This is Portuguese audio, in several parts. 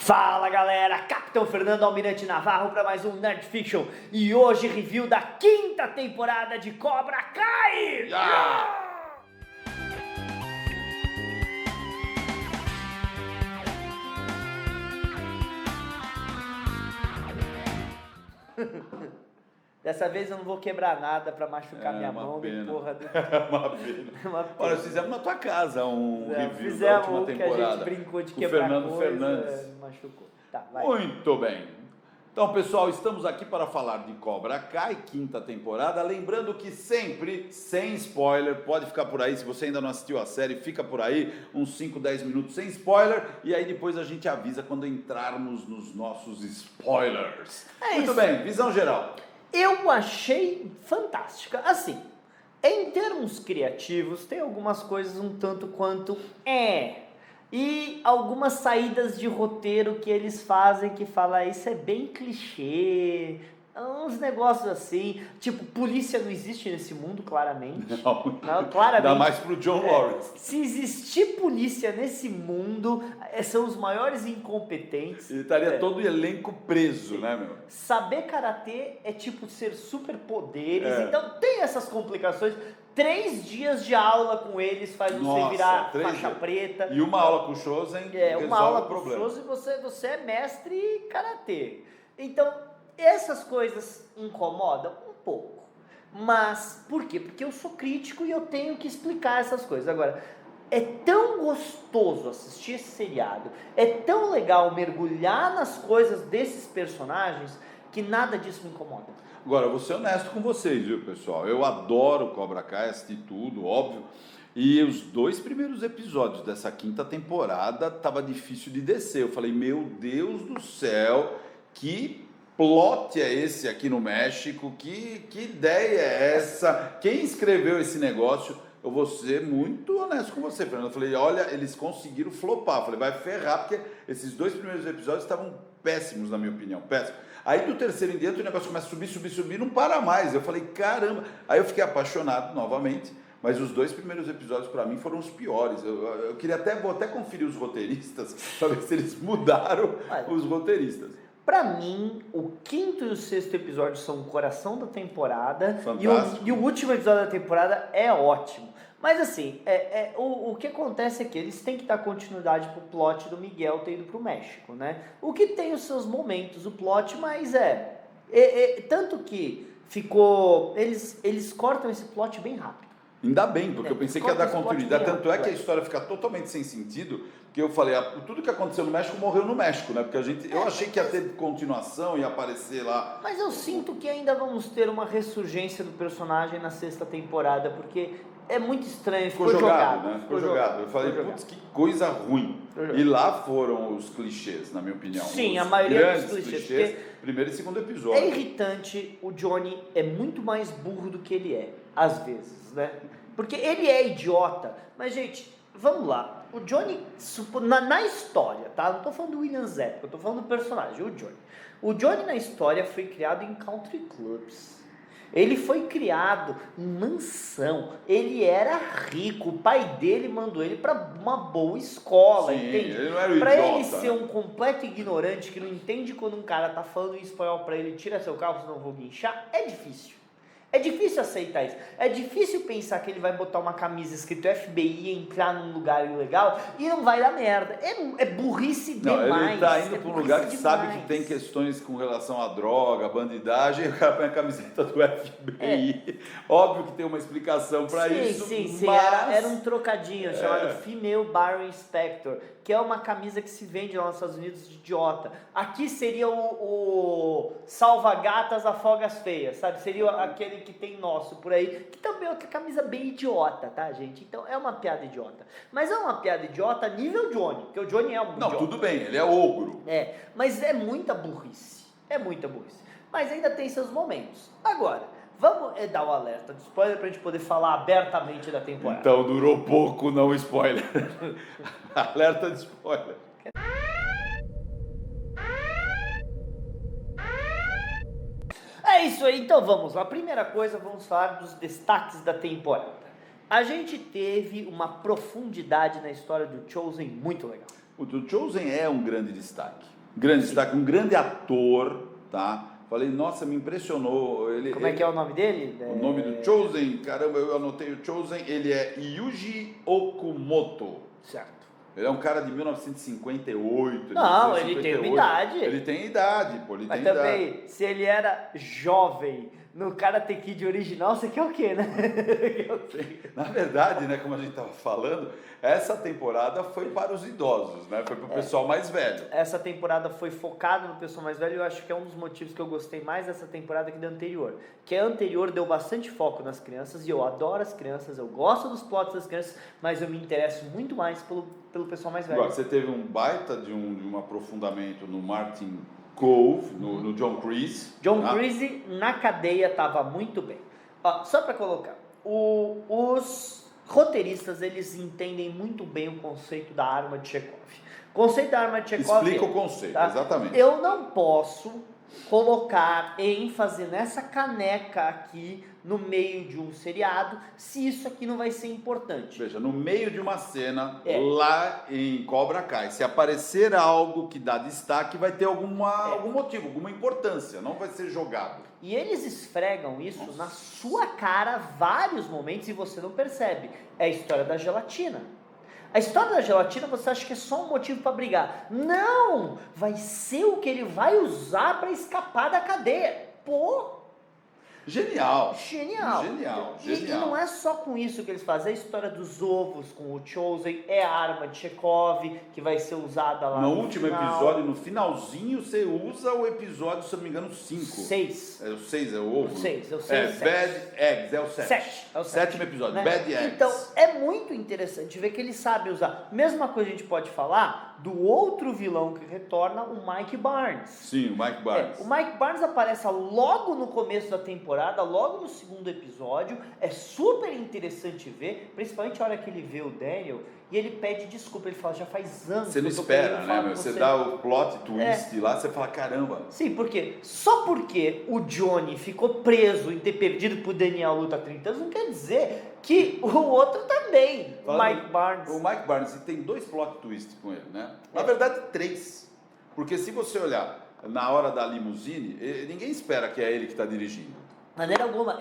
Fala galera, Capitão Fernando Almirante Navarro para mais um Nerd Fiction e hoje review da quinta temporada de Cobra Kai! Yeah! Dessa vez eu não vou quebrar nada pra machucar minha mão de porra do... Uma pena. Olha, nós fizemos na tua casa um review da última temporada. Que a gente brincou de quebrar Fernando coisa, Fernandes. Machucou. Tá, vai. Muito bem. Então, pessoal, estamos aqui para falar de Cobra Kai, quinta temporada. Lembrando que sempre, sem spoiler, pode ficar por aí. Se você ainda não assistiu a série, fica por aí, uns 5, 10 minutos sem spoiler. E aí depois a gente avisa quando entrarmos nos nossos spoilers. Muito bem, visão geral. Eu achei fantástica. Assim, em termos criativos, tem algumas coisas um tanto quanto e algumas saídas de roteiro que eles fazem que fala isso é bem clichê, uns negócios assim, tipo, polícia não existe nesse mundo, claramente. Não, claramente. Dá mais pro John Lawrence. Se existir polícia nesse mundo, são os maiores incompetentes. Ele estaria todo o elenco preso, né, meu? Saber karatê é tipo ser superpoderes, então tem essas complicações. 3 dias de aula com eles faz você virar faixa preta. E uma aula com o Shosen uma aula com o Shosen você é mestre karatê. Então, essas coisas incomodam um pouco. Mas, por quê? Porque eu sou crítico e eu tenho que explicar essas coisas. Agora, é tão gostoso assistir esse seriado, é tão legal mergulhar nas coisas desses personagens, que nada disso me incomoda. Agora, eu vou ser honesto com vocês, viu, pessoal? Eu adoro Cobra Kai, assisti tudo, óbvio. E os 2 primeiros episódios dessa quinta temporada tava difícil de descer. Eu falei, meu Deus do céu, que plot é esse aqui no México? Que ideia é essa? Quem escreveu esse negócio? Eu vou ser muito honesto com você, Fernando. Eu falei, olha, eles conseguiram flopar. Eu falei, vai ferrar, porque esses 2 primeiros episódios estavam péssimos, na minha opinião, péssimos. Aí do terceiro em diante o negócio começa a subir, não para mais. Eu falei, caramba. Aí eu fiquei apaixonado novamente, mas os 2 primeiros episódios para mim foram os piores. Eu queria vou até conferir os roteiristas, para ver se eles mudaram os roteiristas. Pra mim, o 5º e o 6º episódio são o coração da temporada. E o último episódio da temporada é ótimo. Mas assim, o que acontece é que eles têm que dar continuidade pro plot do Miguel ter ido pro México, né? O que tem os seus momentos, o plot, mas tanto que ficou... Eles cortam esse plot bem rápido. Ainda bem, porque eu pensei que ia dar continuidade. Tanto é que a história fica totalmente sem sentido, que eu falei, tudo que aconteceu no México morreu no México, né? Porque eu achei que ia ter continuação, ia aparecer lá. Mas eu sinto que ainda vamos ter uma ressurgência do personagem na 6ª temporada, porque é muito estranho, ficou jogado. Né? Ficou jogado. Eu falei, putz, que coisa ruim. E lá foram os clichês, na minha opinião. Sim, a maioria dos clichês. Primeiro e segundo episódio. É irritante, o Johnny é muito mais burro do que ele é, às vezes, né? Porque ele é idiota, mas, gente, vamos lá. O Johnny, na história, tá? Não tô falando do William Zabka, eu tô falando do personagem, o Johnny. O Johnny na história foi criado em country clubs. Ele foi criado em mansão, ele era rico, o pai dele mandou ele para uma boa escola, entende? Ele não era um pra idiota, ele ser um completo ignorante que não entende quando um cara tá falando em espanhol para ele, tira seu carro senão eu vou guinchar, é difícil. É difícil aceitar isso. É difícil pensar que ele vai botar uma camisa escrito FBI e entrar num lugar ilegal e não vai dar merda. É burrice demais. Não, ele tá indo para um lugar que sabe que tem questões com relação à droga, bandidagem, e o cara põe a camiseta do FBI. Óbvio que tem uma explicação para isso. Sim. Mas... Era um trocadinho chamado Female Bar Inspector, que é uma camisa que se vende lá nos Estados Unidos de idiota. Aqui seria o salva-gatas, afoga-as feias, sabe? Seria aquele que tem nosso por aí, que também é outra camisa bem idiota, tá, gente? Então é uma piada idiota. Mas é uma piada idiota nível Johnny, porque o Johnny é um idiota. Não, tudo bem, ele é ogro. Mas é muita burrice. É muita burrice. Mas ainda tem seus momentos. Agora, vamos dar o alerta de spoiler pra gente poder falar abertamente da temporada. Então durou pouco, não spoiler. Alerta de spoiler. É isso aí, então vamos lá. Primeira coisa, vamos falar dos destaques da temporada. A gente teve uma profundidade na história do Chosen muito legal. O do Chosen é um grande destaque. grande destaque, um grande ator, tá? Falei, nossa, me impressionou. Como é que é o nome dele? O nome do Chosen, caramba, eu anotei o Chosen, ele é Yuji Okumoto. Certo. Ele é um cara de 1958. Não, ele tem uma idade. Ele tem idade, pô, ele Mas tem também, idade. se ele era jovem no Karate Kid original, você quer o quê, né? Na verdade, né, como a gente estava falando, essa temporada foi para os idosos, né? Foi para o pessoal mais velho. Essa temporada foi focada no pessoal mais velho e eu acho que é um dos motivos que eu gostei mais dessa temporada que da anterior. Que a anterior deu bastante foco nas crianças e eu adoro as crianças, eu gosto dos plots das crianças, mas eu me interesso muito mais pelo pessoal mais velho. Agora, você teve um baita de um aprofundamento no Martin Cove, no John Kreese. John Kreese na cadeia estava muito bem. Ó, só para colocar, os roteiristas eles entendem muito bem o conceito da arma de Chekhov. O conceito da arma de Chekhov. Explica o conceito, tá? exatamente. Eu não posso colocar ênfase nessa caneca aqui no meio de um seriado, se isso aqui não vai ser importante. Veja, no meio de uma cena, lá em Cobra Kai, se aparecer algo que dá destaque, vai ter algum motivo, alguma importância, não vai ser jogado. E eles esfregam isso na sua cara vários momentos e você não percebe. É a história da gelatina. A história da gelatina você acha que é só um motivo para brigar. Não! Vai ser o que ele vai usar para escapar da cadeia. Pô! Genial. Genial. E não é só com isso que eles fazem. A história dos ovos com o Chosen é a arma de Chekhov que vai ser usada lá no último final. episódio, no finalzinho, você usa o episódio, se eu não me engano, 5. 6. É o 6, é o ovo? 6, eu sei. Bad Eggs, é o 7. 7. É o sétimo episódio, né? Bad Eggs. Então, é muito interessante ver que ele sabe usar. Mesma coisa a gente pode falar do outro vilão que retorna, o Mike Barnes. Sim, o Mike Barnes. O Mike Barnes aparece logo no começo da temporada, logo no segundo episódio. É super interessante ver, principalmente a hora que ele vê o Daniel e ele pede desculpa. Ele fala, já faz anos. Você não espera, né? Você dá o plot twist lá, você fala, caramba. Sim, porque só porque o Johnny ficou preso em ter perdido pro Daniel luta há 30 anos, não quer dizer que o outro também, o Mike Barnes. O Mike Barnes tem 2 plot twists com ele, né? Na verdade, 3. Porque se você olhar na hora da limusine, ninguém espera que é ele que está dirigindo. De maneira alguma,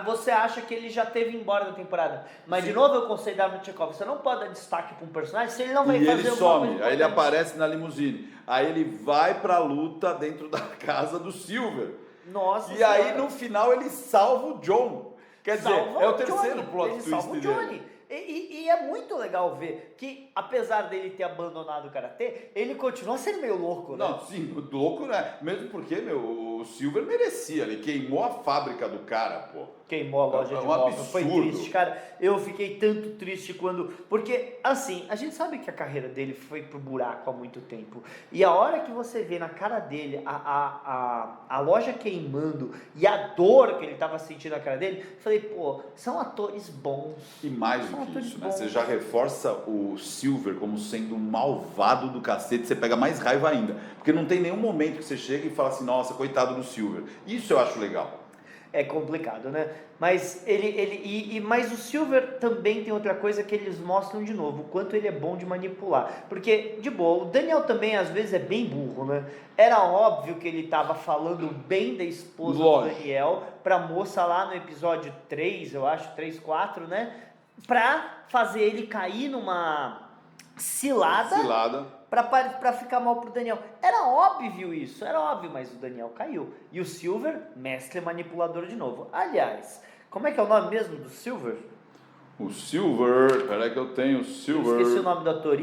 você acha que ele já teve embora da temporada. Mas, de novo, eu conceito da Tchekov. Você não pode dar destaque para um personagem se ele não vai fazer ele some, aí ele aparece na limusine. Aí ele vai pra luta dentro da casa do Silver. Nossa E senhora. aí, no final, ele salva o John. Quer dizer, é o terceiro plot ele twist salva o Johnny. dele. E é muito legal ver que, apesar dele ter abandonado o Karatê, ele continua sendo meio louco, né? Não, sim, louco, né? Mesmo porque, o Silver merecia, ele queimou a fábrica do cara, pô. Queimou a loja de móvel, foi triste, cara. Eu fiquei tanto triste quando... Porque, assim, a gente sabe que a carreira dele foi pro buraco há muito tempo. E a hora que você vê na cara dele a loja queimando e a dor que ele tava sentindo na cara dele, eu falei, pô, são atores bons. E mais do que isso, né? Você já reforça o Silver como sendo um malvado do cacete, você pega mais raiva ainda. Porque não tem nenhum momento que você chega e fala assim, nossa, coitado do Silver. Isso eu acho legal. É complicado, né? Mas mas o Silver também tem outra coisa que eles mostram de novo, o quanto ele é bom de manipular. Porque, de boa, o Daniel também às vezes é bem burro, né? Era óbvio que ele estava falando bem da esposa do Daniel pra moça lá no episódio 3, eu acho, 3, 4, né? Pra fazer ele cair numa cilada. Pra ficar mal pro Daniel. Era óbvio isso, era óbvio, mas o Daniel caiu. E o Silver, mestre manipulador de novo. Aliás, como é que é o nome mesmo do Silver? O Silver, peraí que eu tenho o Silver. Esqueci o nome do ator,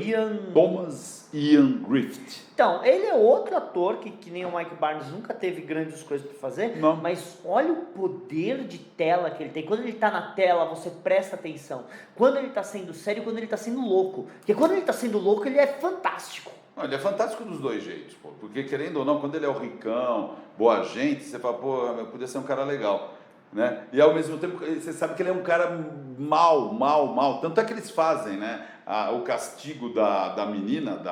Thomas Ian Griffith. Então, ele é outro ator que nem o Mike Barnes nunca teve grandes coisas para fazer, não. Mas olha o poder de tela que ele tem. Quando ele tá na tela, você presta atenção. Quando ele tá sendo sério, quando ele tá sendo louco. Porque quando ele tá sendo louco, ele é fantástico. Não, ele é fantástico dos dois jeitos, pô. Porque querendo ou não, quando ele é o ricão, boa gente, você fala, pô, podia ser um cara legal. Né? E ao mesmo tempo, você sabe que ele é um cara mal. Tanto é que eles fazem, né? O castigo da menina,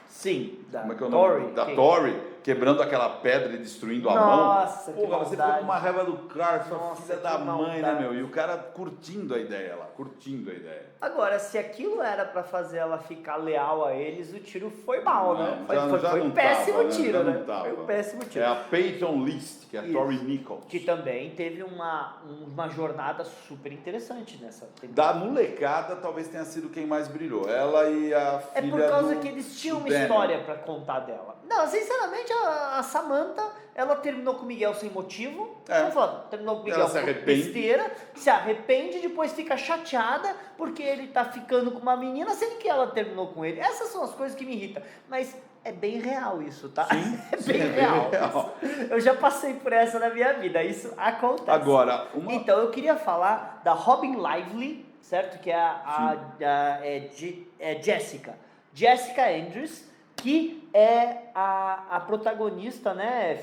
Sim. Da como é que é o nome? Tori, Da quem? Tori, quebrando aquela pedra e destruindo a mão. Nossa, que Porra, você ficou maldade. com uma raiva do cara, sua Nossa, filha que da mãe, né, maldade. meu? E o cara curtindo a ideia lá, curtindo a ideia. Agora, se aquilo era pra fazer ela ficar leal a eles, o tiro foi mal, né? Não, já Foi não um péssimo tava, tiro, já não né? tava. Foi um péssimo tiro. É a Peyton List, que é a Isso. Tori Nichols. Que também teve uma jornada super interessante nessa Da temporada. molecada, talvez tenha sido quem mais brilhou. Ela e a É filha por causa do- que eles tinham do uma Daniel. história pra contar dela. Não, sinceramente, a Samantha, ela terminou com o Miguel sem motivo. É. Vamos falar, terminou com o Miguel Ela se por arrepende. besteira, se arrepende, depois fica chateada porque ele tá ficando com uma menina, sendo que ela terminou com ele. Essas são as coisas que me irritam. Mas é bem real isso, tá? Sim, é sim, bem é bem real. real. Isso. Eu já passei por essa na minha vida, isso acontece. Agora, uma... Então, eu queria falar da Robin Lively, certo? Que é é Jessica. Jessica Andrews, que é a protagonista, né?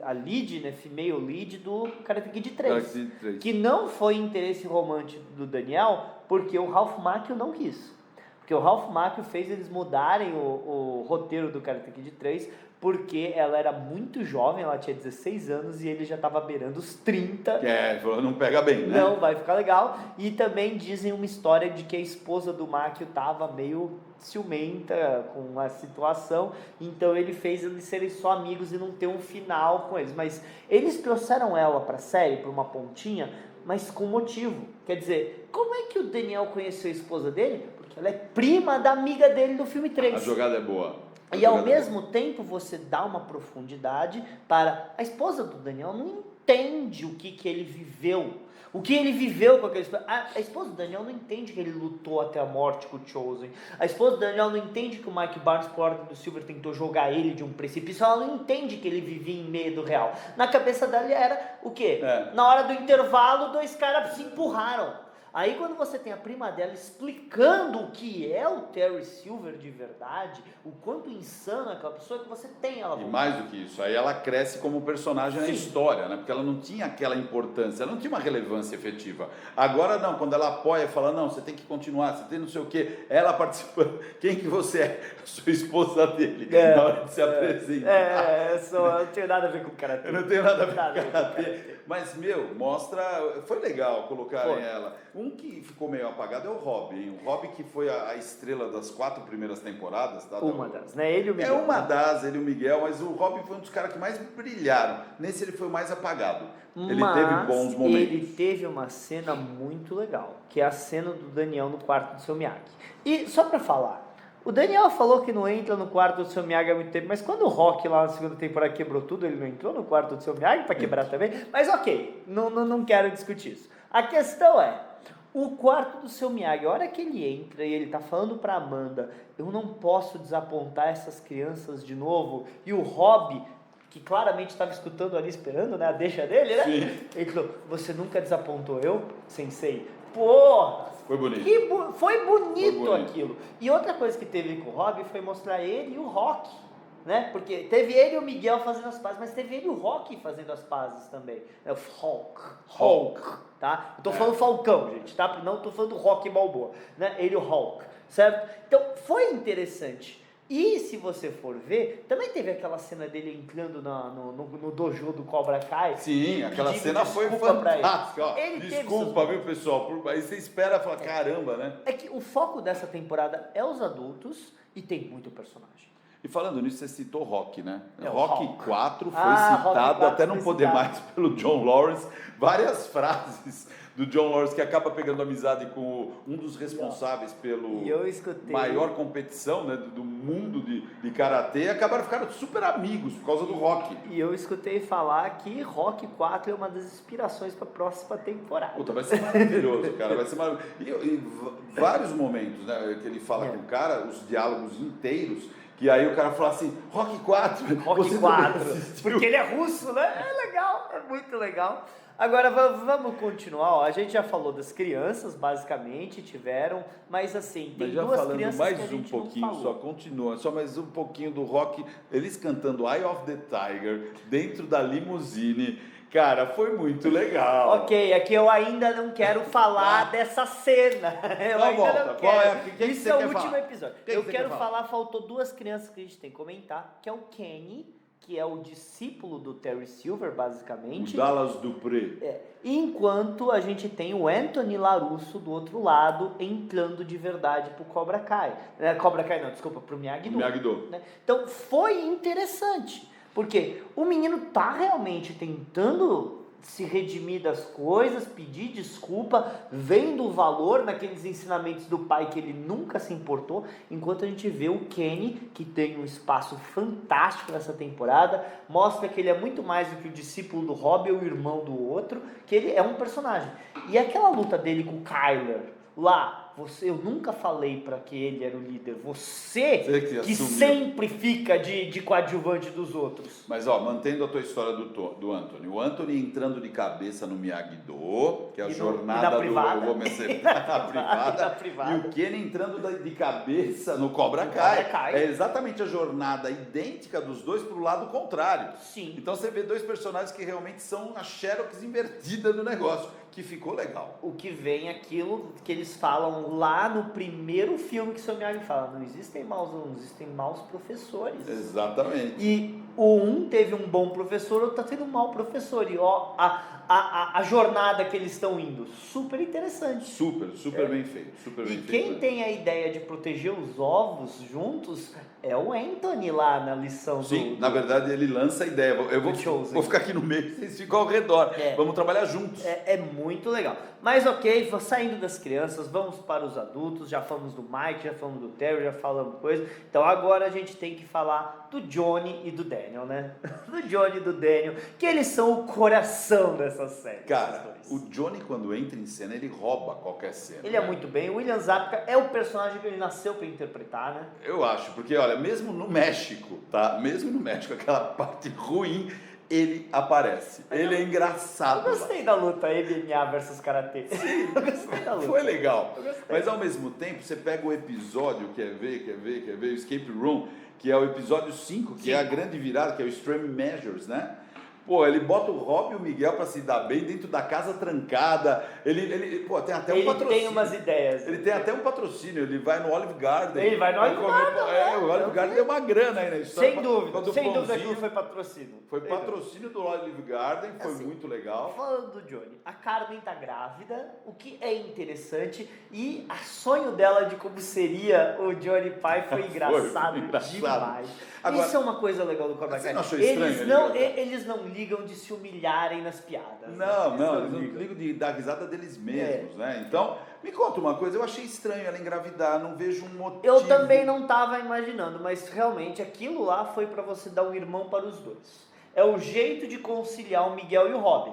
A lead, né? Female lead do Karate Kid 3. Karate Kid 3. Que não foi interesse romântico do Daniel, porque o Ralph Macchio não quis. Porque o Ralph Macchio fez eles mudarem o roteiro do Karate Kid 3, porque ela era muito jovem, ela tinha 16 anos e ele já estava beirando os 30. falou, não pega bem, né? Não vai ficar legal. E também dizem uma história de que a esposa do Macchio estava meio ciumenta com a situação, então ele fez eles serem só amigos e não ter um final com eles. Mas eles trouxeram ela para a série, para uma pontinha, mas com motivo. Quer dizer, como é que o Daniel conheceu a esposa dele? Porque ela é prima da amiga dele do filme 3. A jogada é boa. E ao mesmo tempo você dá uma profundidade para... A esposa do Daniel não entende o que ele viveu. O que ele viveu com aquele... A esposa do Daniel não entende que ele lutou até a morte com o Chosen. A esposa do Daniel não entende que o Mike Barnes, por ordem do Silver, tentou jogar ele de um precipício. Ela não entende que ele vivia em medo real. Na cabeça dela era o quê? Na hora do intervalo, dois caras se empurraram. Aí quando você tem a prima dela explicando o que é o Terry Silver de verdade, o quanto insano é aquela pessoa, que você tem ela. E mais do que isso, aí ela cresce como personagem na história, né? Porque ela não tinha aquela importância, ela não tinha uma relevância efetiva. Agora não, quando ela apoia e fala, não, você tem que continuar, você tem não sei o quê, ela participa. Quem que você é? Eu sou esposa dele, na hora de se apresentar. Eu não tenho nada a ver com o karatê. Eu não tenho nada a ver com o karatê. Mas, mostra... Foi legal colocarem ela. Um que ficou meio apagado é o Rob, hein? O Rob que foi a estrela das 4 primeiras temporadas. Tá? Uma das, né? Ele e o Miguel. É uma das, ele e o Miguel, mas o Rob foi um dos caras que mais brilharam. Nesse ele foi o mais apagado. Ele teve bons momentos. Ele teve uma cena muito legal, que é a cena do Daniel no quarto do seu Miyagi. E só pra falar, o Daniel falou que não entra no quarto do seu Miyagi há muito tempo, mas quando o Rock lá na segunda temporada quebrou tudo, ele não entrou no quarto do seu Miyagi pra quebrar também? Mas ok, não quero discutir isso. A questão é, o quarto do seu Miyagi, a hora que ele entra e ele tá falando pra Amanda, eu não posso desapontar essas crianças de novo, e o Rob, que claramente estava escutando ali, esperando, né, a deixa dele, né? Sim. Ele falou, você nunca desapontou eu, sensei? Porra! Foi bonito. Foi bonito aquilo. E outra coisa que teve com o Rob foi mostrar ele e o Rock, né? Porque teve ele e o Miguel fazendo as pazes, mas teve ele e o Rock fazendo as pazes também. É o Hulk, tá? Eu tô falando Falcão, gente, tá? Não tô falando do Rock Balboa, né? Ele e o Hulk, certo? Então, foi interessante. E se você for ver, também teve aquela cena dele entrando no dojo do Cobra Kai. Sim, aquela pedindo cena foi desculpa pra ele. fantástica. Ó, Ele teve desculpa, seus- viu, pessoal? Aí você espera e fala, caramba, né? É que o foco dessa temporada é os adultos e tem muito personagem. E falando nisso, você citou Rock, né? É, o Rock Rock. 4 foi Rock citado 4 até não foi poder citado. mais pelo John Lawrence. Várias frases do John Lawrence que acaba pegando amizade com um dos responsáveis pelo E eu escutei. maior competição, né, do mundo de karatê, e acabaram ficando super amigos por causa do Rock. E eu escutei falar que Rock 4 é uma das inspirações para a próxima temporada. Puta, vai ser maravilhoso, cara, vai ser maravilhoso. E vários momentos, né, que ele fala com o cara, os diálogos inteiros, que aí o cara fala assim, Rock 4, Rock você 4, também assistiu? porque ele é russo, né? É legal, É muito legal. Agora vamos continuar. Ó. A gente já falou das crianças, basicamente, tiveram, mas assim, tem Mas já duas falando crianças mais que a um gente não pouquinho, falou. só continua, só mais um pouquinho do rock, eles cantando Eye of the Tiger dentro da limusine. Cara, foi muito legal. Ok, aqui eu ainda não quero falar dessa cena. Eu Então ainda volta, não qual quero. é? Que Isso você é o quer último falar? episódio. Que eu você quero quer falar, faltou duas crianças que a gente tem que comentar, que é o Kenny, que é o discípulo do Terry Silver, basicamente. O Dallas Dupré. Enquanto a gente tem o Anthony LaRusso do outro lado entrando de verdade pro Cobra Kai. Cobra Kai não, desculpa, pro Miyagi-Do. Miyagi-Do. Né? Então foi interessante, porque o menino tá realmente tentando se redimir das coisas, pedir desculpa, vendo o valor naqueles ensinamentos do pai que ele nunca se importou, enquanto a gente vê o Kenny, que tem um espaço fantástico nessa temporada, mostra que ele é muito mais do que o discípulo do Robbie ou o irmão do outro, que ele é um personagem. E aquela luta dele com o Kyler, lá, eu nunca falei para que ele era o líder, você que sempre fica de coadjuvante dos outros. Mas ó, mantendo a tua história do Anthony, o Anthony entrando de cabeça no Miyagi-Do, que é a jornada do eu vou vencer na privada, e o Kenny entrando de cabeça no Cobra Kai. É exatamente a jornada idêntica dos dois pro lado contrário. Sim. Então você vê dois personagens que realmente são a Xerox invertida do negócio, que ficou legal. O que vem é aquilo que eles falam lá no primeiro filme que o Sr. Miyagi fala, não existem maus alunos, existem maus professores. Exatamente. E um teve um bom professor, o outro tá tendo um mau professor. E ó, a jornada que eles estão indo, super interessante. Super bem feito. Super bem e feito, quem tem a ideia de proteger os ovos juntos é o Anthony lá na lição. Sim, na verdade ele lança a ideia. Eu vou ficar aqui no meio, vocês ficam ao redor. Vamos trabalhar juntos. É muito legal. Mas ok, saindo das crianças, vamos para os adultos. Já falamos do Mike, já falamos do Terry, já falamos coisa. Então agora a gente tem que falar do Johnny e do Daniel, né? Do Johnny e do Daniel, que eles são o coração dessa série. Cara, o Johnny quando entra em cena, ele rouba qualquer cena. Ele é muito bem. O William Zabka é o personagem que ele nasceu para interpretar, né? Eu acho, porque olha, mesmo no México, tá? Mesmo no México, aquela parte ruim, ele aparece. Ele é engraçado. Eu gostei da luta MMA versus Karatê. Eu gostei da luta. Foi legal. Mas ao mesmo tempo, você pega o episódio, quer ver, o Escape Room, que é o episódio 5, que é a grande virada, que é o Extreme Measures, né? Pô, ele bota o Rob e o Miguel pra se dar bem dentro da casa trancada. Ele tem até um patrocínio. Ele tem umas ideias. Ele tem até um patrocínio. Ele vai no Olive Garden. Ele vai no Olive Garden. O Olive Garden deu uma grana aí na história. Sem dúvida que foi patrocínio. Foi patrocínio do Olive Garden, foi assim, muito legal. Falando do Johnny, a Carmen tá grávida, o que é interessante, e a sonho dela de como seria o Johnny pai foi engraçado demais. Agora, isso é uma coisa legal do Cobra Kai. Você não achou estranho? Eles não ligam de se humilharem nas piadas. Não, eles não ligam de dar risada deles mesmos, né? Então, me conta uma coisa, eu achei estranho ela engravidar, não vejo um motivo. Eu também não estava imaginando, mas realmente aquilo lá foi para você dar um irmão para os dois. É o jeito de conciliar o Miguel e o Robin.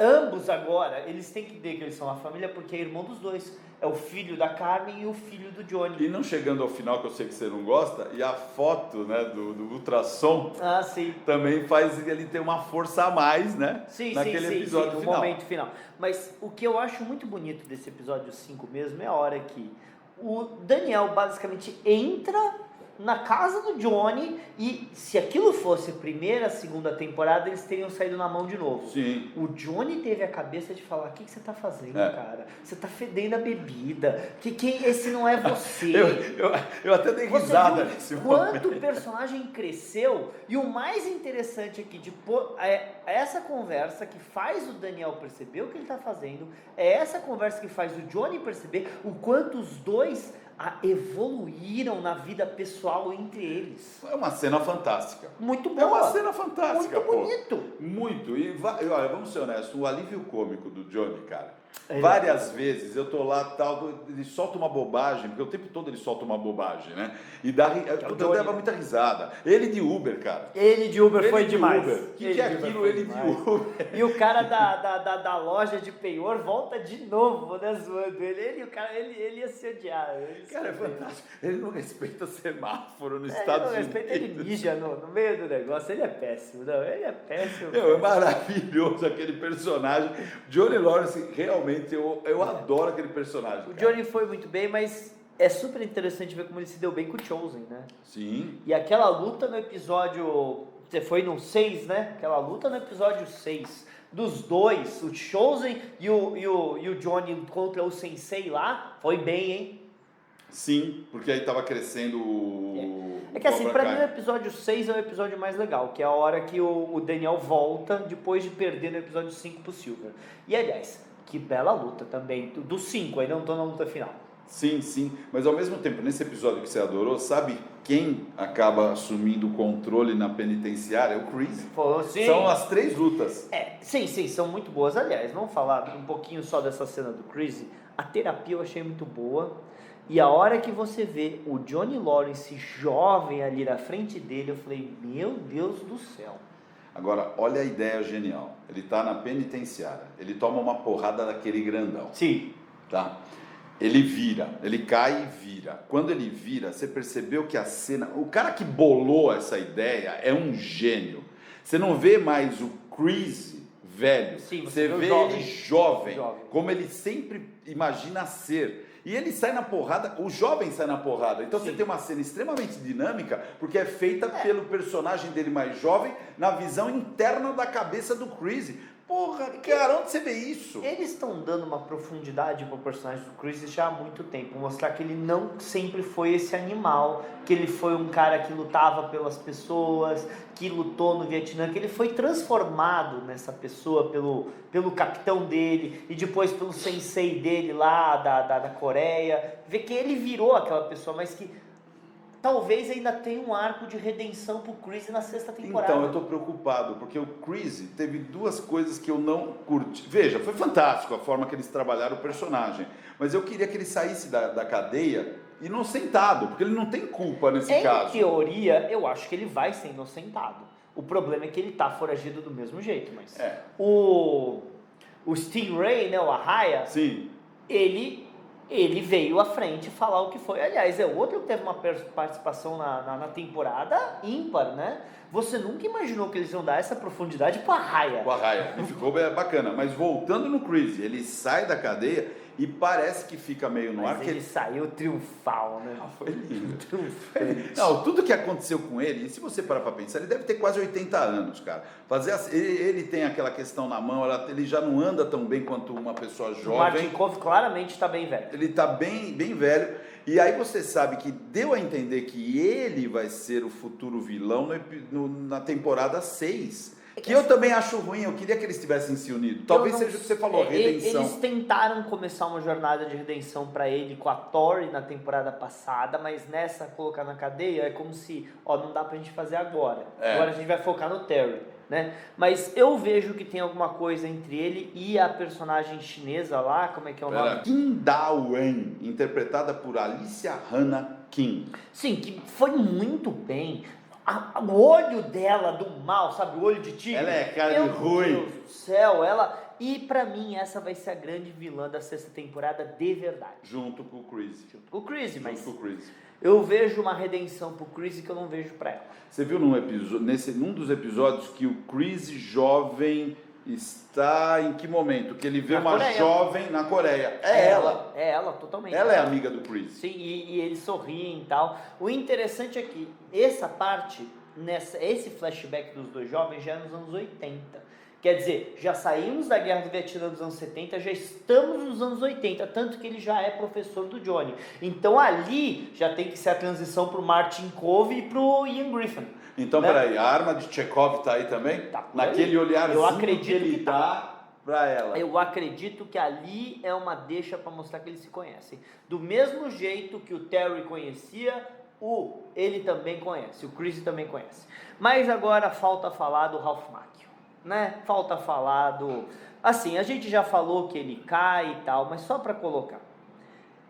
Ambos agora, eles têm que ver que eles são uma família porque é irmão dos dois. É o filho da Carmen e o filho do Johnny. E não chegando ao final, que eu sei que você não gosta, e a foto, né, do ultrassom também faz ele ter uma força a mais, né? Naquele episódio final. No momento final. Mas o que eu acho muito bonito desse episódio 5 mesmo é a hora que o Daniel basicamente entra na casa do Johnny e se aquilo fosse primeira, segunda temporada, eles teriam saído na mão de novo. Sim. O Johnny teve a cabeça de falar, o que você tá fazendo, cara? Você tá fedendo a bebida. Esse não é você. eu até dei risada nesse momento. Quanto o personagem cresceu, e o mais interessante aqui, essa conversa que faz o Daniel perceber o que ele tá fazendo, é essa conversa que faz o Johnny perceber o quanto os dois evoluíram na vida pessoal entre eles. É uma cena fantástica. Muito boa. É uma cena fantástica, muito bonito. Muito. E olha, vamos ser honestos, o alívio cômico do Johnny, cara, Várias vezes eu tô lá, tal, ele solta uma bobagem, porque o tempo todo ele solta uma bobagem, né? E eu dava muita risada. Ele de Uber, cara. Ele de Uber foi de demais. Uber. O que é aquilo, ele de Uber? E o cara da loja de penhor volta de novo, né, zoando ele. Ele ia se odiar. Cara, é fantástico. Ele não respeita semáforo nos Ele Estados não Unidos. respeita, ele mija no meio do negócio. Ele é péssimo, não, ele é péssimo. É maravilhoso aquele personagem. Johnny Lawrence, realmente, eu adoro aquele personagem. O Johnny foi muito bem, mas é super interessante ver como ele se deu bem com o Chosen, né? Sim. E aquela luta no episódio... Você foi no 6, né? Aquela luta no episódio 6. Dos dois, o Chosen e o Johnny contra o Sensei lá, foi bem, hein? Sim, porque aí tava crescendo o... É que assim, Cobra pra Kai. mim o episódio 6 é o episódio mais legal, que é a hora que o Daniel volta depois de perder no episódio 5 pro Silver. E aliás, que bela luta também, do 5, ainda não tô na luta final. Sim, sim, mas ao mesmo tempo, nesse episódio que você adorou, sabe quem acaba assumindo o controle na penitenciária? É o Chris. Sim. São as 3 lutas. Sim, são muito boas. Aliás, vamos falar um pouquinho só dessa cena do Chris. A terapia eu achei muito boa. E a hora que você vê o Johnny Lawrence jovem ali na frente dele, eu falei, meu Deus do céu. Agora, olha a ideia genial. Ele tá na penitenciária, ele toma uma porrada daquele grandão. Sim. Tá? Ele vira, ele cai e vira. Quando ele vira, você percebeu que a cena... O cara que bolou essa ideia é um gênio. Você não vê mais o Chris velho. Sim, você vê jovem. ele jovem, como ele sempre imagina ser. E ele sai na porrada, o jovem sai na porrada. Então você tem uma cena extremamente dinâmica, porque é feita pelo personagem dele mais jovem, na visão interna da cabeça do Chris. Porra, cara, onde você vê isso? Eles estão dando uma profundidade pro personagem do Chris já há muito tempo. Mostrar que ele não sempre foi esse animal, que ele foi um cara que lutava pelas pessoas, que lutou no Vietnã, que ele foi transformado nessa pessoa pelo capitão dele e depois pelo sensei dele lá da Coreia. Ver que ele virou aquela pessoa, mas que talvez ainda tenha um arco de redenção pro Chris na 6ª temporada. Então, eu tô preocupado, porque o Chris teve 2 coisas que eu não curti. Veja, foi fantástico a forma que eles trabalharam o personagem, mas eu queria que ele saísse da cadeia inocentado, porque ele não tem culpa nesse caso. Em teoria, eu acho que ele vai ser inocentado. O problema é que ele tá foragido do mesmo jeito, mas... O Stingray, né, o Arraia, Sim. ele veio à frente falar o que foi. Aliás, é outro que teve uma participação na temporada ímpar, né? Você nunca imaginou que eles iam dar essa profundidade pro Arraia. O Arraia, e ficou bacana. Mas voltando no Chris, ele sai da cadeia e parece que fica meio no ar. Mas ele saiu triunfal, né? Foi lindo. Triunfante. Não, tudo que aconteceu com ele, e se você parar pra pensar, ele deve ter quase 80 anos, cara. Ele tem aquela questão na mão, ele já não anda tão bem quanto uma pessoa jovem. O Martin Kove claramente está bem velho. Ele tá bem velho. E aí você sabe que deu a entender que ele vai ser o futuro vilão na temporada 6. Que eu também acho ruim, eu queria que eles tivessem se unido. Talvez seja o que você falou, redenção. Eles tentaram começar uma jornada de redenção pra ele com a Tori na temporada passada, mas nessa colocar na cadeia é como se, não dá pra gente fazer agora. Agora a gente vai focar no Terry, né? Mas eu vejo que tem alguma coisa entre ele e a personagem chinesa lá, como é que é o nome? Kim Da-wen, interpretada por Alicia Hannah Kim. Sim, que foi muito bem. O olho dela do mal, sabe? O olho de tigre. Ela é cara de ruim. Meu Deus do céu, ela... E pra mim, essa vai ser a grande vilã da 6ª temporada de verdade. Junto com o Chris. O Chris, mas... Junto com o Chris. Eu vejo uma redenção pro Chris que eu não vejo pra ela. Você viu num dos episódios que o Chris jovem está em que momento? Que ele vê uma jovem na Coreia. É ela, totalmente. Ela é amiga do Chris. Sim, e eles sorriem e tal. O interessante é que essa parte, esse flashback dos dois jovens já é nos anos 80. Quer dizer, já saímos da Guerra do Vietnã dos anos 70, já estamos nos anos 80, tanto que ele já é professor do Johnny. Então ali já tem que ser a transição pro Martin Kove e pro Ian Griffin. Então, peraí, a arma de Chekhov tá aí também? Tá, naquele olharzinho eu acredito que ele que dá pra ela. Eu acredito que ali é uma deixa para mostrar que eles se conhecem. Do mesmo jeito que o Terry conhecia, ele também conhece, o Chris também conhece. Mas agora falta falar do Ralph Macchio. né? Falta falar do... Assim, a gente já falou que ele cai e tal, mas só pra colocar.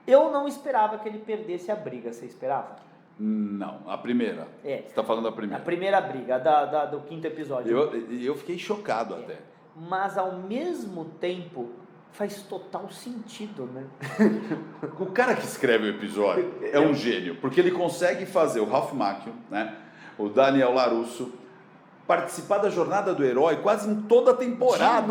Eu não esperava que ele perdesse a briga, você esperava? Não, a primeira. É. Você tá falando da A primeira. primeira briga do quinto episódio. Eu fiquei chocado até. Mas ao mesmo tempo faz total sentido, né? O cara que escreve o episódio é um gênio, porque ele consegue fazer o Ralph Macchio, né? O Daniel LaRusso participar da jornada do herói quase em toda a temporada.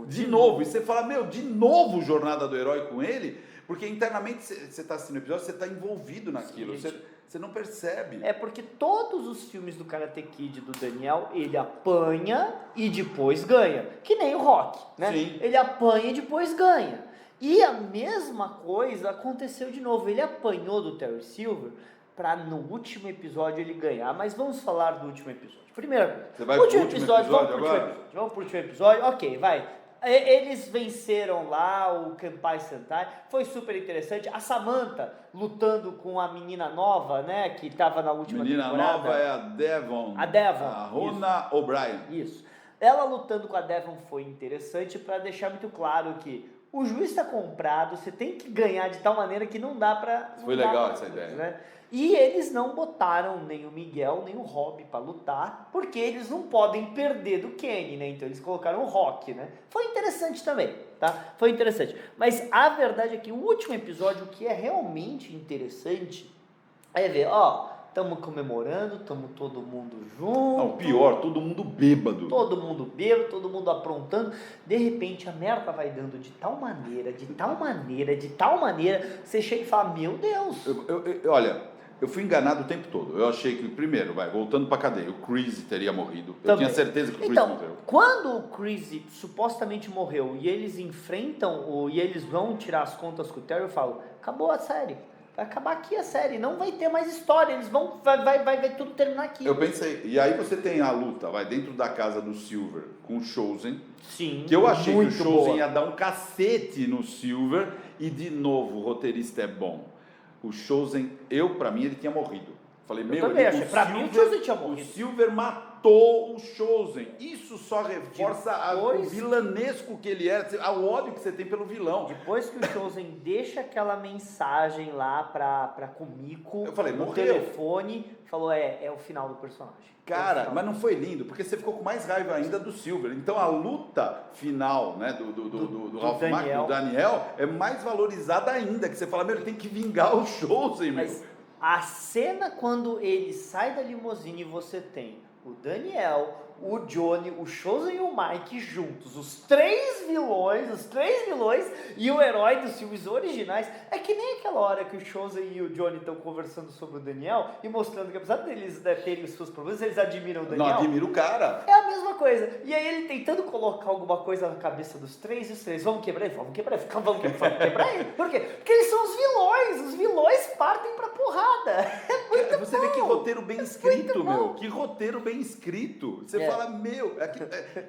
De novo. E você fala, meu, de novo jornada do herói com ele? Porque internamente você está assistindo o episódio, você está envolvido naquilo, você não percebe. É porque todos os filmes do Karate Kid do Daniel, ele apanha e depois ganha. Que nem o Rock, né? Sim. Ele apanha e depois ganha. E a mesma coisa aconteceu de novo. Ele apanhou do Terry Silver para no último episódio ele ganhar. Mas vamos falar do último episódio. Primeira coisa. Você vai pro último episódio agora? Vamos pro último episódio. Ok, vai. Eles venceram lá o Kenpai Sentai, foi super interessante. A Samantha lutando com a menina nova, né, que estava na última temporada. Menina nova é a Devon. A Rona O'Brien. Isso. Ela lutando com a Devon foi interessante para deixar muito claro que o juiz está comprado, você tem que ganhar de tal maneira que não dá para... Foi legal essa ideia. Né? E eles não botaram nem o Miguel, nem o Rob para lutar, porque eles não podem perder do Kenny, né? Então eles colocaram o Rock, né? Foi interessante também, tá? Foi interessante. Mas a verdade é que o último episódio, o que é realmente interessante, é ver, ó, estamos comemorando, estamos todo mundo junto. Não, pior, todo mundo bêbado. Todo mundo bêbado, todo mundo aprontando. De repente a merda vai dando de tal maneira, de tal maneira, de tal maneira, você chega e fala, meu Deus. Olha... Eu fui enganado o tempo todo. Eu achei que, primeiro, voltando pra cadeia, o Chris teria morrido. Eu tinha certeza que o Chris morreu. Quando o Chris supostamente morreu e eles enfrentam, e eles vão tirar as contas com o Terry, eu falo, acabou a série. Vai acabar aqui a série, não vai ter mais história, eles vão, vai tudo terminar aqui. Eu pensei, e aí você tem a luta, dentro da casa do Silver com o Chosen. Sim, que eu achei que o muito Chosen boa. ia dar um cacete no Silver, e de novo, o roteirista é bom. O Chosen, pra mim, ele tinha morrido. Falei, Pra mim o Chosen tinha morrido. O Silver matou o Chosen. Isso só reforça o Depois- vilanesco que ele é, o ódio que você tem pelo vilão. Depois que o Chosen deixa aquela mensagem lá pra Kumiko, Eu falei, no morreu. telefone, falou, é o final do personagem. Cara, mas não foi lindo, porque você ficou com mais raiva ainda do Silver. Então a luta final, né, do Ralph Macchio, do Daniel, é mais valorizada ainda, que você fala, meu, ele tem que vingar o Chosen, meu. Mas a cena quando ele sai da limusine e você tem o Daniel, o Johnny, o Chosen e o Mike juntos, os três vilões e o herói dos filmes originais. É que nem aquela hora que o Chosen e o Johnny estão conversando sobre o Daniel e mostrando que apesar deles terem os seus problemas, eles admiram o Daniel. Não admira o cara. É a mesma coisa. E aí ele tentando colocar alguma coisa na cabeça dos três, e os três, vamos quebrar ele, vamos quebrar ele. Por quê? Porque eles são os vilões partem pra porrada. É muito Você vê que roteiro bem escrito, meu. Que roteiro bem escrito. Você fala, meu,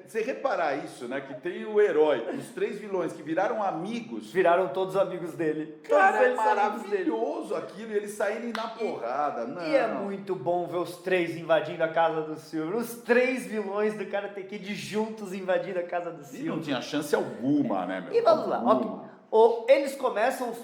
você reparar isso, né? Que tem o herói, os três vilões que viraram amigos. Viraram todos amigos dele. Cara, Todos é eles são amigos dele. maravilhoso aquilo, e eles saírem na porrada. Não. E é muito bom ver os três invadindo a casa do Silver. Os três vilões do Karate Kid juntos invadindo a casa do E Silver. não tinha chance alguma, né, meu? E vamos lá, Alguma. ok. Eles começam os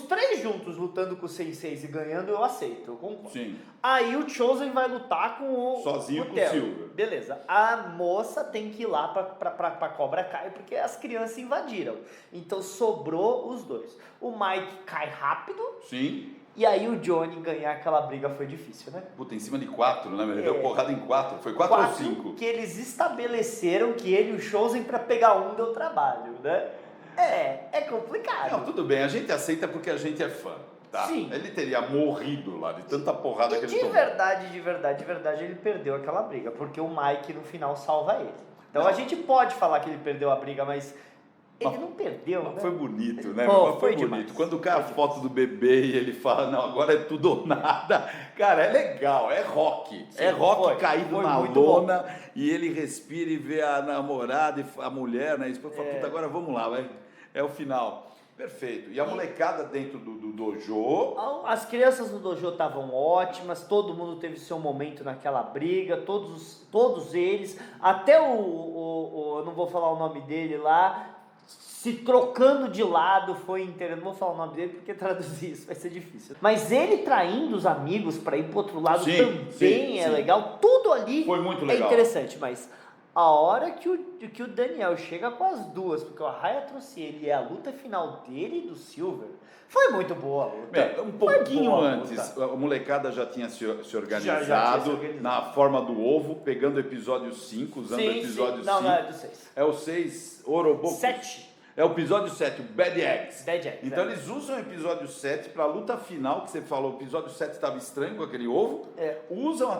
três juntos lutando com os senseis e ganhando, eu aceito, eu concordo. Sim. Aí o Chosen vai lutar com o... Sozinho com o Terry. Silver. Beleza. A moça tem que ir lá pra Cobra Kai, porque as crianças invadiram. Então sobrou os dois. O Mike cai rápido, Sim. e aí o Johnny ganhar aquela briga foi difícil, né? Puta, em cima de 4, né? Ele deu porrada em 4. Foi 4 ou 5? Que eles estabeleceram que ele e o Chosen pra pegar um deu trabalho, né? É complicado. Não, tudo bem, a gente aceita porque a gente é fã, tá? Sim. Ele teria morrido lá de tanta porrada E que ele de tomou. verdade, ele perdeu aquela briga, porque o Mike no final salva ele. Então Não. a gente pode falar que ele perdeu a briga, mas ele não perdeu, né? Foi bonito, né? Pô, Mas foi bonito. demais. Quando cai a foto do bebê e ele fala, não, agora é tudo ou nada. Cara, é legal, é rock. Sim, é rock foi. caído Foi na muito lona e ele respira e vê a namorada e a mulher, né? E depois fala, É. puta, agora vamos lá, vai. É o final. Perfeito. E a molecada dentro do dojo... As crianças no dojo estavam ótimas, todo mundo teve seu momento naquela briga, todos eles, até eu não vou falar o nome dele lá, se trocando de lado foi inteiro. Não vou falar o nome dele porque traduzir isso vai ser difícil. Mas ele traindo os amigos para ir pro outro lado também é legal. Tudo ali foi muito legal. É interessante, mas a hora que o Daniel chega com as duas, porque o Arraia trouxe ele e a luta final dele e do Silver, foi muito boa a luta. Um pouquinho antes, a molecada já tinha se organizado, já tinha se organizado na forma do ovo, pegando o episódio 5, usando o episódio 5. Não, é do 6. É o 6, Oroboku. 7. É o episódio 7, o Bad Eggs. Bad Eggs. Então eles usam o episódio 7 para a luta final, que você falou, o episódio 7 estava estranho com aquele ovo. Usam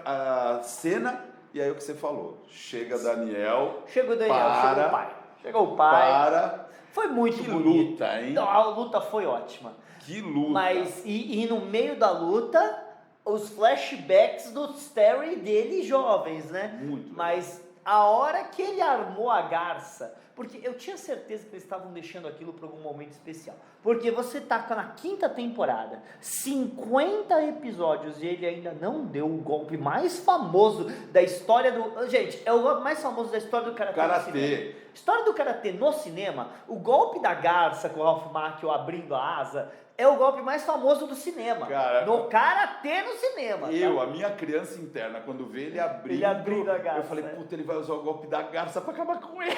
a cena, e aí o que você falou. Chega Daniel. Chega o Daniel, chega o pai. Chegou o pai. Foi muito bonito. Que luta, hein? Não, a luta foi ótima. Que luta. Mas, e no meio da luta, os flashbacks dos Terry dele jovens, né? Muito. Mas a hora que ele armou a garça, porque eu tinha certeza que eles estavam deixando aquilo para algum momento especial. Porque você tá na 5ª temporada, 50 episódios, e ele ainda não deu o golpe mais famoso da história do... Gente, é o golpe mais famoso da história do karatê. História do karatê no cinema, o golpe da garça com o Ralph Macchio abrindo a asa, é o golpe mais famoso do cinema. Cara, no karatê no cinema. A minha criança interna, quando vê ele abrindo a garça. Eu falei, puta, ele vai usar o golpe da garça pra acabar com ele.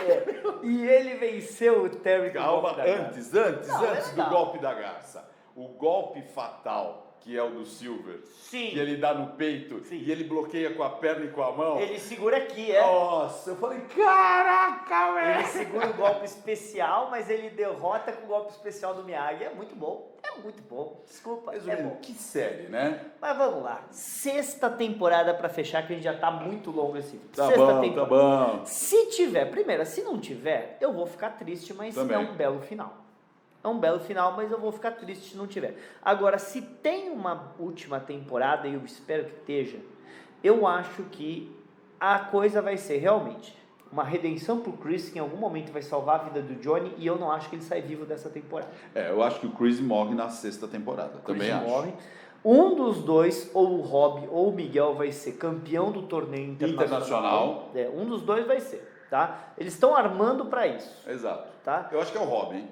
E ele venceu o Terry com o golpe da garça. Antes do golpe da garça. O golpe fatal, que é o do Silver. Sim. Que ele dá no peito. Sim. E ele bloqueia com a perna e com a mão. Ele segura aqui, Nossa, eu falei, caraca, velho. Ele segura o golpe especial, mas ele derrota com o golpe especial do Miyagi. É muito bom. É muito bom. Desculpa, Resumindo, bom. Que série, né? Mas vamos lá. 6ª temporada pra fechar, que a gente já tá muito longo esse vídeo. Tá 6ª temporada. Tá bom. Se tiver, primeiro, se não tiver, eu vou ficar triste, mas Também. é um belo final. É um belo final, mas eu vou ficar triste se não tiver. Agora, se tem uma última temporada, e eu espero que esteja, eu acho que a coisa vai ser realmente uma redenção pro Chris, que em algum momento vai salvar a vida do Johnny, e eu não acho que ele sai vivo dessa temporada. Eu acho que o Chris morre na 6ª temporada. Também acho. Morre. Um dos dois, ou o Rob ou o Miguel, vai ser campeão do torneio internacional. Um dos dois vai ser, tá? Eles estão armando para isso. Exato. Tá? Eu acho que é o Robin.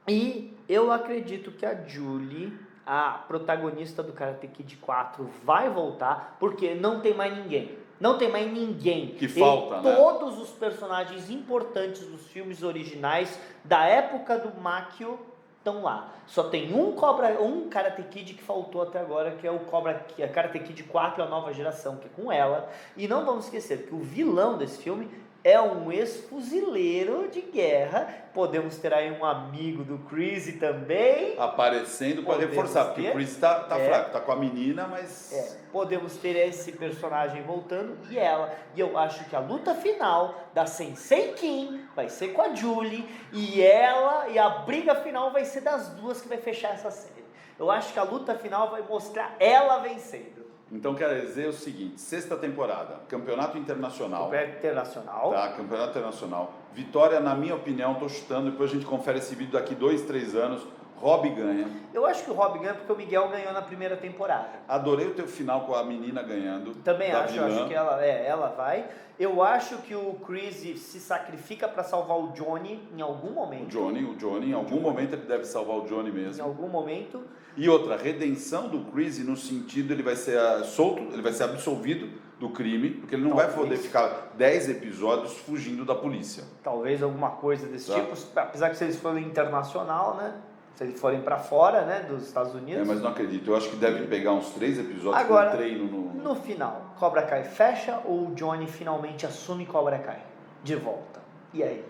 E eu acredito que a Julie, a protagonista do Karate Kid 4, vai voltar, porque não tem mais ninguém. Não tem mais ninguém. Que falta, né? Todos os personagens importantes dos filmes originais da época do Macchio estão lá. Só tem um Karate Kid que faltou até agora, que é o Karate Kid 4, a nova geração, que é com ela. E não vamos esquecer que o vilão desse filme é um ex-fuzileiro de guerra. Podemos ter aí um amigo do Chris também. Aparecendo para reforçar, porque o Chris tá fraco, tá com a menina, mas... Podemos ter esse personagem voltando e ela. E eu acho que a luta final da Sensei Kim vai ser com a Julie, e a briga final vai ser das duas que vai fechar essa série. Eu acho que a luta final vai mostrar ela vencendo. Então quer dizer o seguinte, 6ª temporada, Campeonato Internacional. Campeonato Internacional. Tá, Campeonato Internacional. Vitória, na minha opinião, tô chutando, depois a gente confere esse vídeo daqui 2, 3 anos. Rob ganha. Eu acho que o Rob ganha porque o Miguel ganhou na primeira temporada. Adorei o teu final com a menina ganhando. Também acho que ela vai. Eu acho que o Chris se sacrifica para salvar o Johnny em algum momento. O Johnny, em algum momento ele deve salvar o Johnny mesmo. Em algum momento. E outra, redenção do Chris no sentido, ele vai ser solto, ele vai ser absolvido do crime, porque ele não vai poder ficar 10 episódios fugindo da polícia. Talvez alguma coisa desse tipo, apesar que se eles forem internacional, né? Se eles forem para fora, né, dos Estados Unidos. Mas não acredito. Eu acho que deve pegar uns 3 episódios agora, com treino no final, Cobra Kai fecha ou o Johnny finalmente assume Cobra Kai de volta? E aí?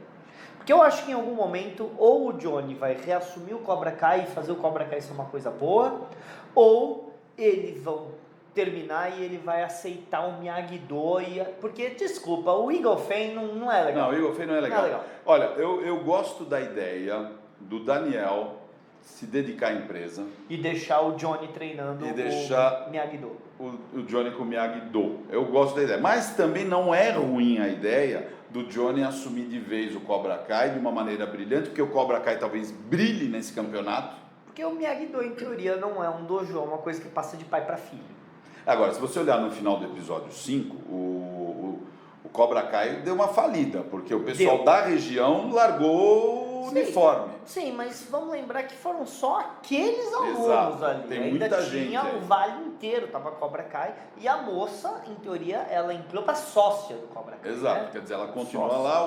Porque eu acho que em algum momento ou o Johnny vai reassumir o Cobra Kai e fazer o Cobra Kai ser uma coisa boa, ou eles vão terminar e ele vai aceitar o Miyagi-Do, porque, desculpa, o Eagle Fane não é legal. Não, o Eagle Fane não é legal. Olha, eu gosto da ideia do Daniel se dedicar à empresa E deixar o Johnny treinando e deixar o Miyagi-Do. o Johnny com o Miyagi-Do. Eu gosto da ideia. Mas também não é ruim a ideia do Johnny assumir de vez o Cobra Kai de uma maneira brilhante, porque o Cobra Kai talvez brilhe nesse campeonato. Porque o Miyagi-Do, em teoria, não é um dojo, é uma coisa que passa de pai para filho. Agora, se você olhar no final do episódio 5, o Cobra Kai deu uma falida, porque o pessoal da região largou o uniforme. Sim, mas vamos lembrar que foram só aqueles alunos Exato. ali. Tem Ainda muita tinha gente o aí. vale inteiro, tava Cobra Kai. E a moça, em teoria, ela entrou pra sócia do Cobra Kai. Exato, né? quer dizer, ela continua Sócia. lá,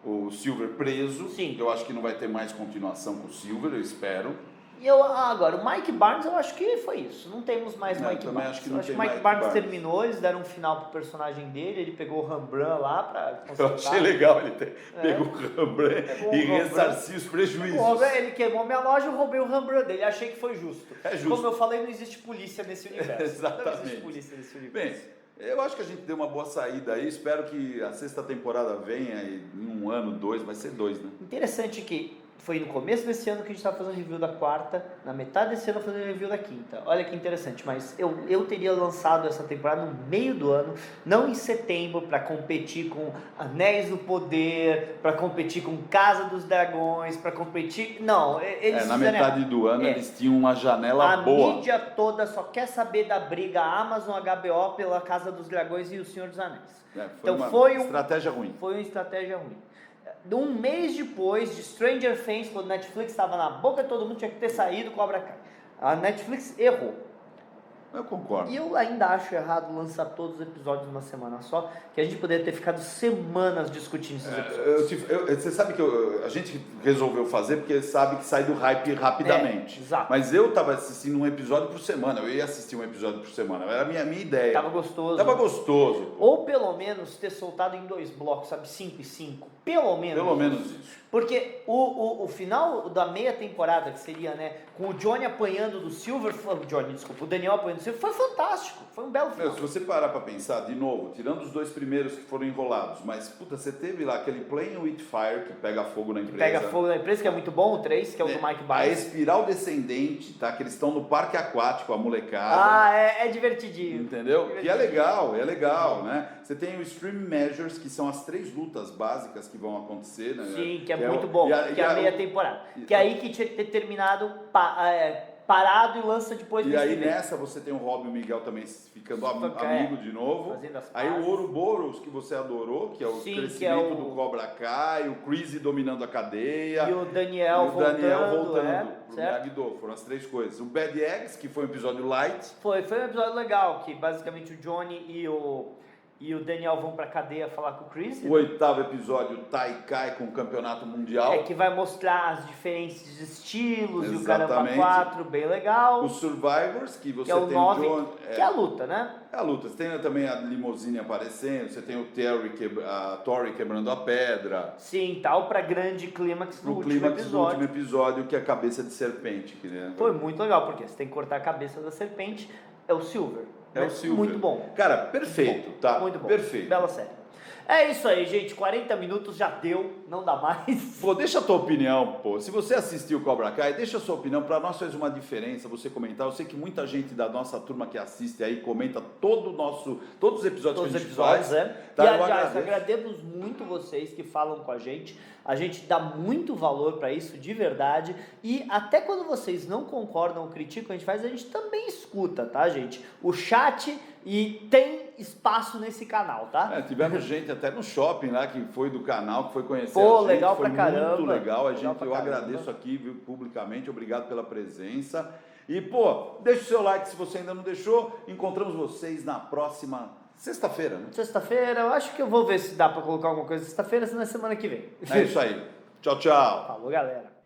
o Silver preso. Sim. Eu acho que não vai ter mais continuação com o Silver, eu espero. E agora, o Mike Barnes, eu acho que foi isso. Não temos mais Não, Mike eu também Barnes. acho que Eu não acho tem que Mike Mike Barnes Barnes. terminou, eles deram um final pro personagem dele, ele pegou o Rembrandt lá pra Eu consertar. achei legal, ele pegou o Rembrandt Pegou o e Rembrandt. ressarciu os prejuízos. O Rembrandt, ele queimou minha loja, eu roubei o Rembrandt dele, achei que foi justo. É justo. Como eu falei, não existe polícia nesse universo. Exatamente. Não existe polícia nesse Bem, universo. eu acho que a gente deu uma boa saída aí, espero que a 6ª temporada venha e em 1 ano, 2, vai ser 2, né? Interessante que foi no começo desse ano que a gente estava fazendo review da 4ª, na metade desse ano fazendo review da 5ª. Olha que interessante, mas eu teria lançado essa temporada no meio do ano, não em setembro, para competir com Anéis do Poder, para competir com Casa dos Dragões, para competir... Não, eles Na fizeram metade do ano É. eles tinham uma janela a boa. mídia toda só quer saber da briga Amazon, HBO pela Casa dos Dragões e o Senhor dos Anéis. Então foi estratégia ruim. Foi uma estratégia ruim. Um mês depois de Stranger Things, quando a Netflix estava na boca de todo mundo, tinha que ter saído Cobra Kai. A Netflix errou. Eu concordo. E eu ainda acho errado lançar todos os episódios numa semana só, que a gente poderia ter ficado semanas discutindo esses episódios. Você sabe que a gente resolveu fazer porque sabe que sai do hype rapidamente. exato. Mas eu estava assistindo um episódio por semana, eu ia assistir um episódio por semana, era a minha ideia. Tava gostoso. Tava gostoso. Ou pelo menos ter soltado em 2 blocos, sabe? 5 e 5. Pelo menos. Pelo menos isso. Porque o final da meia temporada, que seria, né, com o Johnny apanhando do Silver, o Daniel apanhando do Silver, foi fantástico, foi um belo final. Se você parar pra pensar, de novo, tirando os 2 primeiros que foram enrolados, mas, puta, você teve lá aquele Playing with Fire, que pega fogo na empresa. Pega fogo na empresa, que é muito bom, o 3, que é o do Mike A Barnes. espiral descendente, tá? Que eles estão no parque aquático, a molecada. Ah, é divertidinho. Entendeu? E é legal, né? Você tem o Extreme Measures, que são as 3 lutas básicas que vão acontecer, né? Sim, que é muito bom, que é a meia temporada. Que é aí que tinha que ter terminado parado e lança depois E desse aí vídeo. nessa você tem o Rob e o Miguel também ficando Fica, amigo de novo. fazendo as Aí pazes. o Ouroboros, que você adorou, que é o Sim, crescimento que é o- do Cobra Kai, o Crazy dominando a cadeia. E o Daniel e o Daniel voltando, voltando pro certo? Miyagi-Do. Foram as 3 coisas. O Bad Eggs, que foi um episódio light. Foi um episódio legal, que basicamente o Johnny e o Daniel vão pra cadeia falar com o Chris. O 8º episódio, Tai Kai com o campeonato mundial. É que vai mostrar as diferentes estilos e o Caramba Exatamente. 4, bem legal. Os Survivors, que você Que é o tem 9, o John... que é a luta, né? É a luta. Você tem também a limousine aparecendo, você tem o a Tori quebrando a pedra. Sim, tal, pra grande clímax no O último clímax do episódio. último episódio, que é a cabeça de serpente. Que, né? Foi muito legal, porque você tem que cortar a cabeça da serpente, é o Silver. É né? o Silver. Muito bom. Cara, perfeito, tá? Muito bom. Perfeito. Bela série. É isso aí, gente. 40 minutos já deu, não dá mais. Pô, deixa a tua opinião, pô. Se você assistiu Cobra Kai, deixa a sua opinião. Pra nós faz uma diferença você comentar. Eu sei que muita gente da nossa turma que assiste aí comenta todos os episódios Todos que a os gente episódios, faz. E Tá? Eu aliás, agradeço. agradecemos muito vocês que falam com a gente. A gente dá muito valor para isso, de verdade. E até quando vocês não concordam ou criticam, a gente também escuta, tá, gente? O chat e tem espaço nesse canal, tá? Tivemos gente até no shopping lá que foi do canal, que foi conhecer Pô, a gente. legal foi pra caramba. muito legal. Legal pra Eu caramba. agradeço aqui, viu, publicamente. Obrigado pela presença. E, pô, deixa o seu like se você ainda não deixou. Encontramos vocês na próxima sexta-feira, né? Sexta-feira, eu acho que eu vou ver se dá para colocar alguma coisa sexta-feira, senão é semana que vem. É isso aí. Tchau, tchau. Falou, galera.